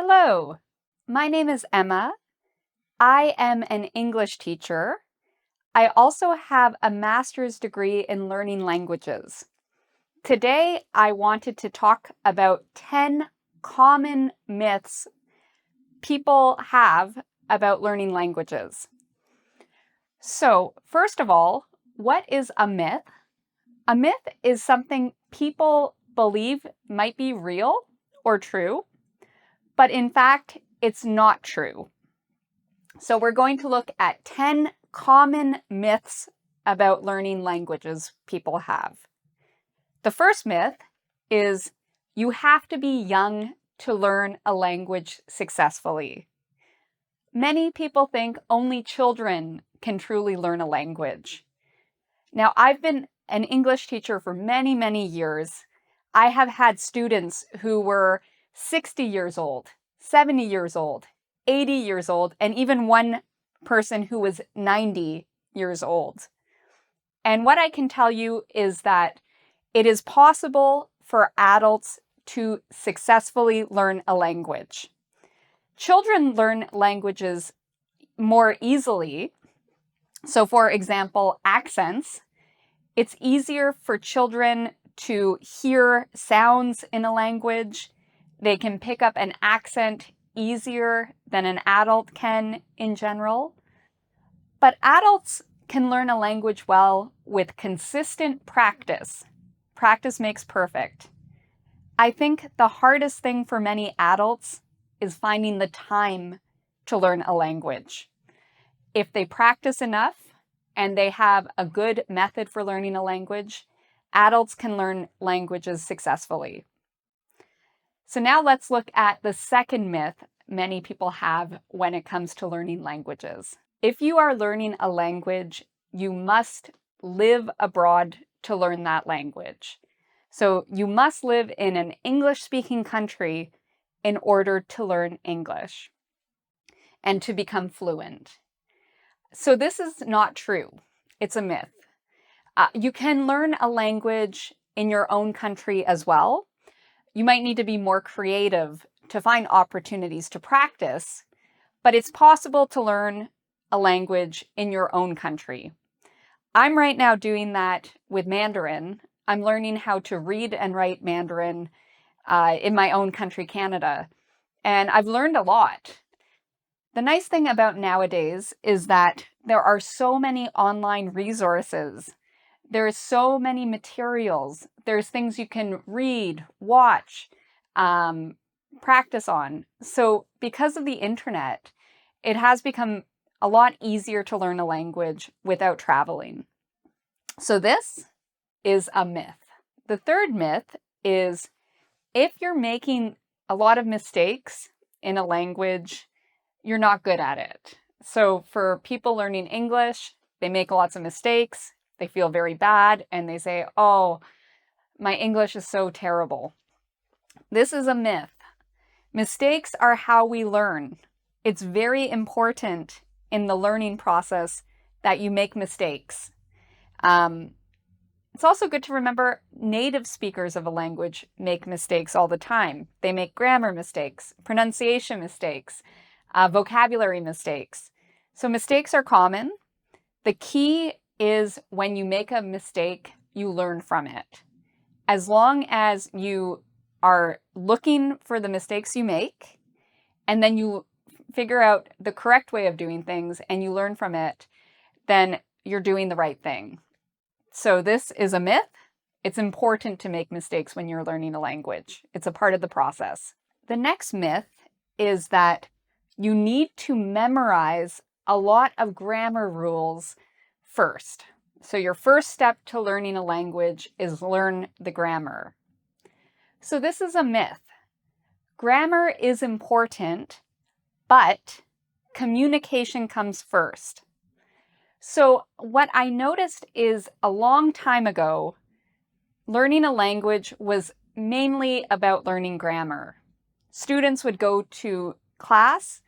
Hello, my name is Emma. I am an English teacher. I also have a master's degree in learning languages. Today, I wanted to talk about 10 common myths people have about learning languages. So, first of all, what is a myth? A myth is something people believe might be real or true, but in fact, it's not true. So we're going to look at 10 common myths about learning languages people have. The first myth is you have to be young to learn a language successfully. Many people think only children can truly learn a language. Now, I've been an English teacher for many, many years. I have had students who were 60 years old, 70 years old, 80 years old, and even one person who was 90 years old. And what I can tell you is that it is possible for adults to successfully learn a language. Children learn languages more easily. So, for example, accents. It's easier for children to hear sounds in a language. They can pick up an accent easier than an adult can in general. But adults can learn a language well with consistent practice. Practice makes perfect. I think the hardest thing for many adults is finding the time to learn a language. If they practice enough and they have a good method for learning a language, adults can learn languages successfully. So now let's look at the second myth many people have when it comes to learning languages. If you are learning a language, you must live abroad to learn that language. So you must live in an English-speaking country in order to learn English and to become fluent. So this is not true. It's a myth. You can learn a language in your own country as well. You might need to be more creative to find opportunities to practice, but it's possible to learn a language in your own country. I'm right now doing that with Mandarin. I'm learning how to read and write Mandarin in my own country, Canada, and I've learned a lot. The nice thing about nowadays is that there are so many online resources. There's so many materials. There's things you can read, watch, practice on. So because of the internet, it has become a lot easier to learn a language without traveling. So this is a myth. The third myth is if you're making a lot of mistakes in a language, you're not good at it. So for people learning English, they make lots of mistakes, they feel very bad, and they say, oh, my English is so terrible. This is a myth. Mistakes are how we learn. It's very important in the learning process that you make mistakes. It's also good to remember native speakers of a language make mistakes all the time. They make grammar mistakes, pronunciation mistakes, vocabulary mistakes. So mistakes are common. The key is when you make a mistake, you learn from it. As long as you are looking for the mistakes you make, and then you figure out the correct way of doing things and you learn from it, then you're doing the right thing. So this is a myth. It's important to make mistakes when you're learning a language. It's a part of the process. The next myth is that you need to memorize a lot of grammar rules first. So your first step to learning a language is learn the grammar. So this is a myth. Grammar is important, but communication comes first. So what I noticed is a long time ago, learning a language was mainly about learning grammar. Students would go to class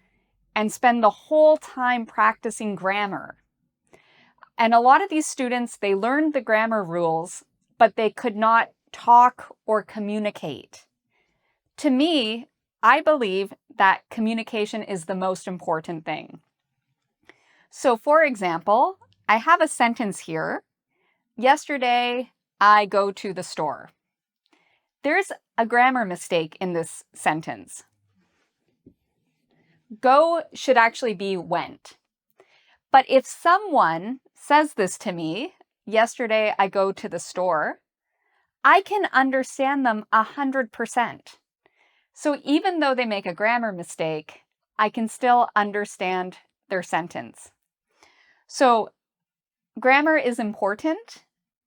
and spend the whole time practicing grammar. And a lot of these students, they learned the grammar rules, but they could not talk or communicate. To me, I believe that communication is the most important thing. So for example, I have a sentence here. Yesterday, I go to the store. There's a grammar mistake in this sentence. Go should actually be went. But if someone says this to me, yesterday I go to the store, I can understand them 100%. So even though they make a grammar mistake, I can still understand their sentence. So grammar is important.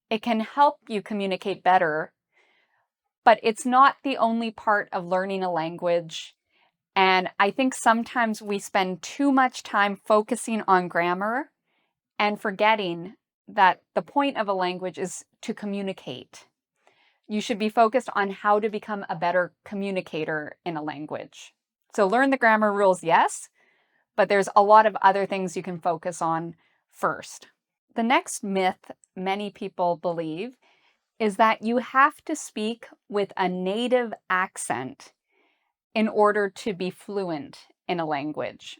It can help you communicate better, but it's not the only part of learning a language. And I think sometimes we spend too much time focusing on grammar and forgetting that the point of a language is to communicate. You should be focused on how to become a better communicator in a language. So learn the grammar rules, yes, but there's a lot of other things you can focus on first. The next myth many people believe is that you have to speak with a native accent in order to be fluent in a language.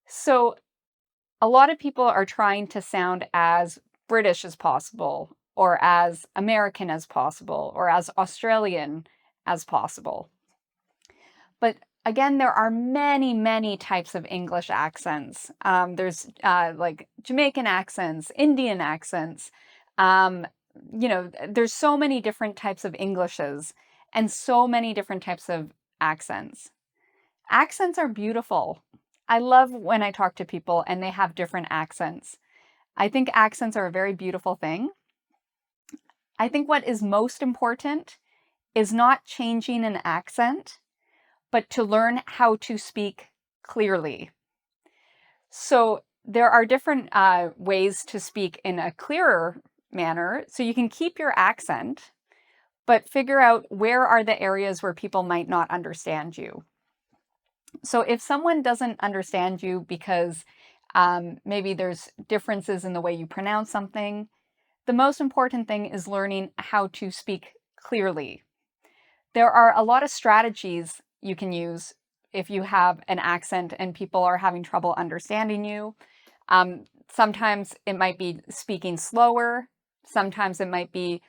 So a lot of people are trying to sound as British as possible, or as American as possible, or as Australian as possible. But again, there are many, many types of English accents. There's like Jamaican accents, Indian accents. There's so many different types of Englishes and so many different types of accents. Accents are beautiful. I love when I talk to people and they have different accents. I think accents are a very beautiful thing. I think what is most important is not changing an accent, but to learn how to speak clearly. So there are different ways to speak in a clearer manner. So you can keep your accent, but figure out where are the areas where people might not understand you. So if someone doesn't understand you because maybe there's differences in the way you pronounce something, the most important thing is learning how to speak clearly. There are a lot of strategies you can use if you have an accent and people are having trouble understanding you. Sometimes it might be speaking slower. Sometimes it might be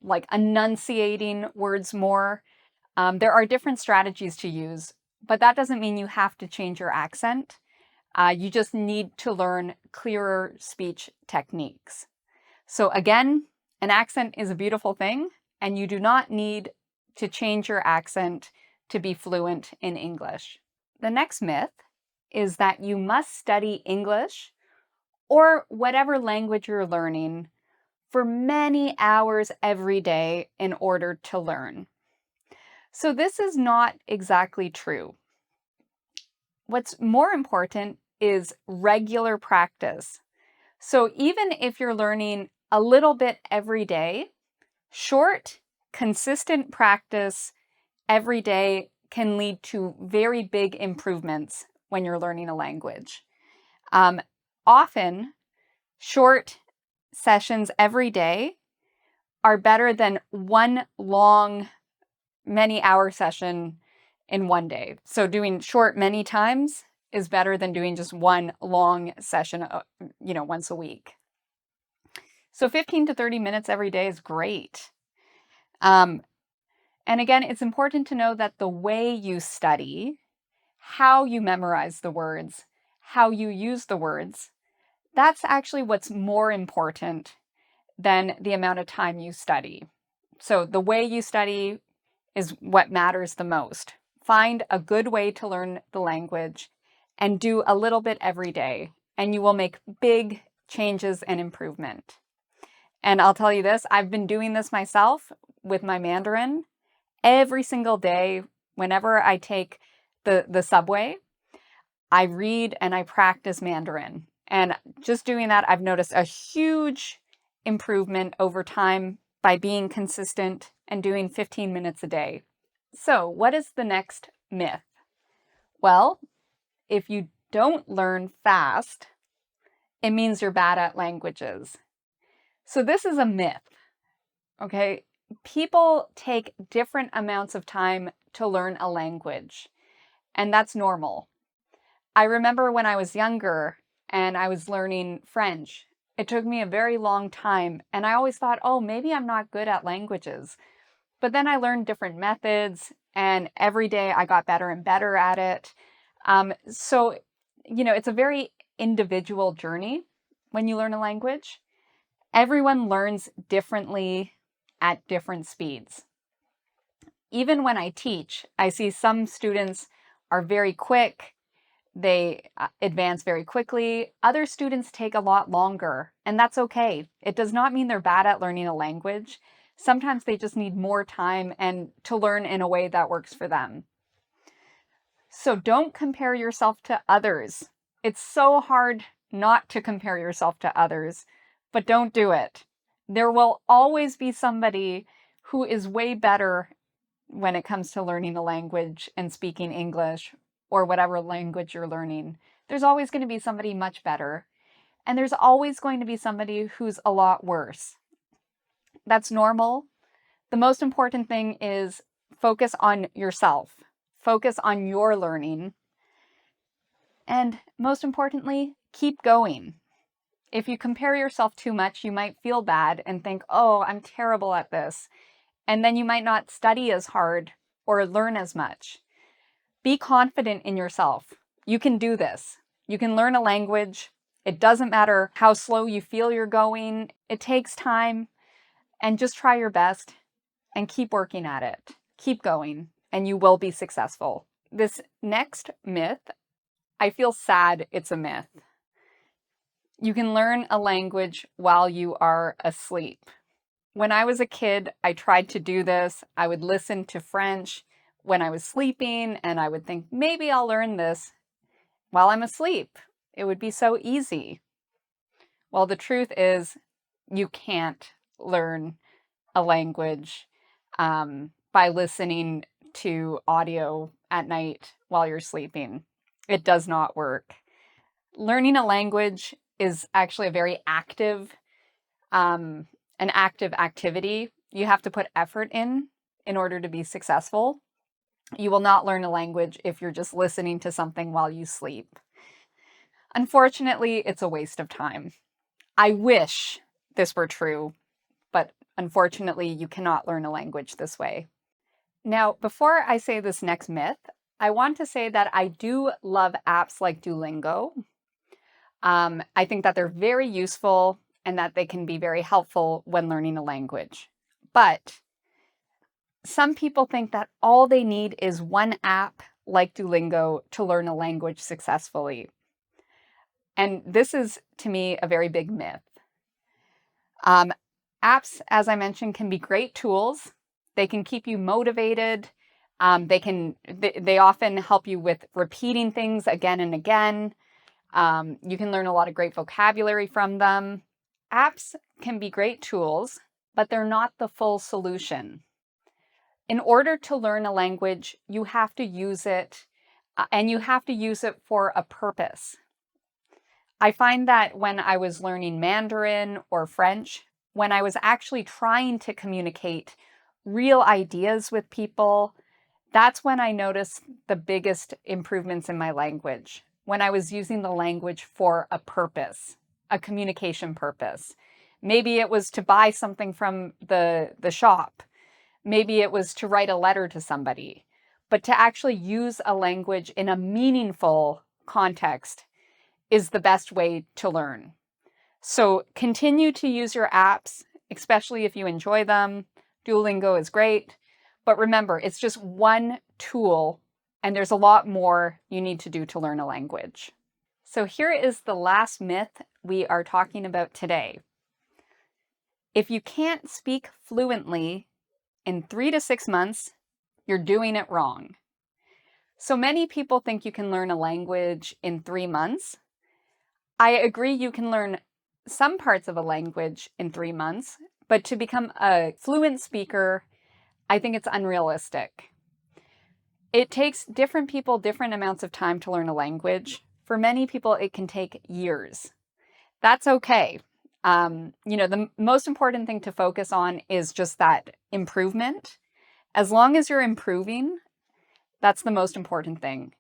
like enunciating words more. There are different strategies to use, but that doesn't mean you have to change your accent. You just need to learn clearer speech techniques. So again, an accent is a beautiful thing, and you do not need to change your accent to be fluent in English. The next myth is that you must study English or whatever language you're learning for many hours every day in order to learn. So this is not exactly true. What's more important is regular practice. So even if you're learning a little bit every day, short, consistent practice every day can lead to very big improvements when you're learning a language. Often, short sessions every day are better than one long, many-hour session in one day. So doing short many times is better than doing just one long session, once a week. So 15 to 30 minutes every day is great. And again, it's important to know that the way you study, how you memorize the words, how you use the words, that's actually what's more important than the amount of time you study. So the way you study is what matters the most. Find a good way to learn the language and do a little bit every day, and you will make big changes and improvement. And I'll tell you this, I've been doing this myself with my Mandarin. Every single day, whenever I take the subway, I read and I practice Mandarin. And just doing that, I've noticed a huge improvement over time by being consistent and doing 15 minutes a day. So what is the next myth? Well, if you don't learn fast, it means you're bad at languages. So this is a myth, okay? People take different amounts of time to learn a language, and that's normal. I remember when I was younger and I was learning French, it took me a very long time, and I always thought, oh, maybe I'm not good at languages. But then I learned different methods, and every day I got better and better at it. So, it's a very individual journey when you learn a language. Everyone learns differently at different speeds. Even when I teach, I see some students are very quick. They advance very quickly. Other students take a lot longer, and that's okay. It does not mean they're bad at learning a language. Sometimes they just need more time and to learn in a way that works for them. So don't compare yourself to others. It's so hard not to compare yourself to others, but don't do it. There will always be somebody who is way better when it comes to learning a language and speaking English or whatever language you're learning. There's always going to be somebody much better, and there's always going to be somebody who's a lot worse. That's normal. The most important thing is focus on yourself. Focus on your learning. And most importantly, keep going. If you compare yourself too much, you might feel bad and think, oh, I'm terrible at this. And then you might not study as hard or learn as much. Be confident in yourself. You can do this. You can learn a language. It doesn't matter how slow you feel you're going. It takes time. And just try your best and keep working at it. Keep going, and you will be successful. This next myth, I feel sad it's a myth. You can learn a language while you are asleep. When I was a kid, I tried to do this. I would listen to French when I was sleeping, and I would think, maybe I'll learn this while I'm asleep. It would be so easy. Well, the truth is, you can't learn a language by listening to audio at night while you're sleeping. It does not work. Learning a language is actually a very active, an active activity. You have to put effort in order to be successful. You will not learn a language if you're just listening to something while you sleep. Unfortunately, it's a waste of time. I wish this were true, but unfortunately, you cannot learn a language this way. Now, before I say this next myth, I want to say that I do love apps like Duolingo. I think that they're very useful and that they can be very helpful when learning a language. But some people think that all they need is one app like Duolingo to learn a language successfully. And this is, to me, a very big myth. Apps, as I mentioned, can be great tools. They can keep you motivated. They often help you with repeating things again and again. You can learn a lot of great vocabulary from them. Apps can be great tools, but they're not the full solution. In order to learn a language, you have to use it, and you have to use it for a purpose. I find that when I was learning Mandarin or French, when I was actually trying to communicate real ideas with people, that's when I noticed the biggest improvements in my language, when I was using the language for a purpose, a communication purpose. Maybe it was to buy something from the shop. Maybe it was to write a letter to somebody. But to actually use a language in a meaningful context is the best way to learn. So continue to use your apps, especially if you enjoy them. Duolingo is great. But remember, it's just one tool, and there's a lot more you need to do to learn a language. So here is the last myth we are talking about today. If you can't speak fluently in 3 to 6 months, you're doing it wrong. So many people think you can learn a language in 3 months. I agree you can learn some parts of a language in 3 months, but to become a fluent speaker, I think it's unrealistic. It takes different people different amounts of time to learn a language. For many people, it can take years. That's okay. The most important thing to focus on is just that improvement. As long as you're improving, That's the most important thing.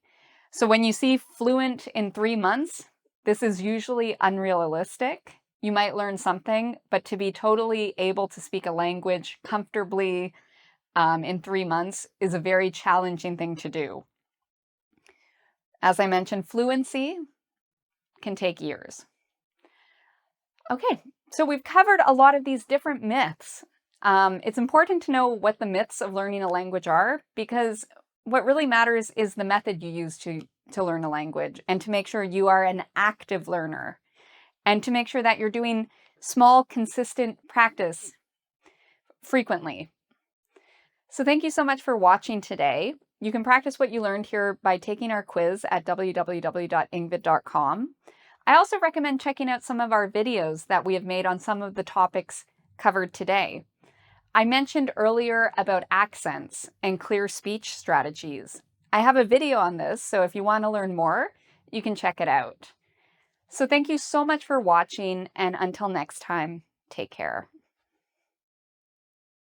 So when you see fluent in 3 months, this is usually unrealistic. You might learn something, but to be totally able to speak a language comfortably in 3 months is a very challenging thing to do. As I mentioned, fluency can take years. Okay, so we've covered a lot of these different myths. It's important to know what the myths of learning a language are, because what really matters is the method you use to learn a language, and to make sure you are an active learner, and to make sure that you're doing small, consistent practice frequently. So thank you so much for watching today. You can practice what you learned here by taking our quiz at www.engvid.com. I also recommend checking out some of our videos that we have made on some of the topics covered today. I mentioned earlier about accents and clear speech strategies. I have a video on this, so if you want to learn more, you can check it out. So thank you so much for watching, and until next time, take care.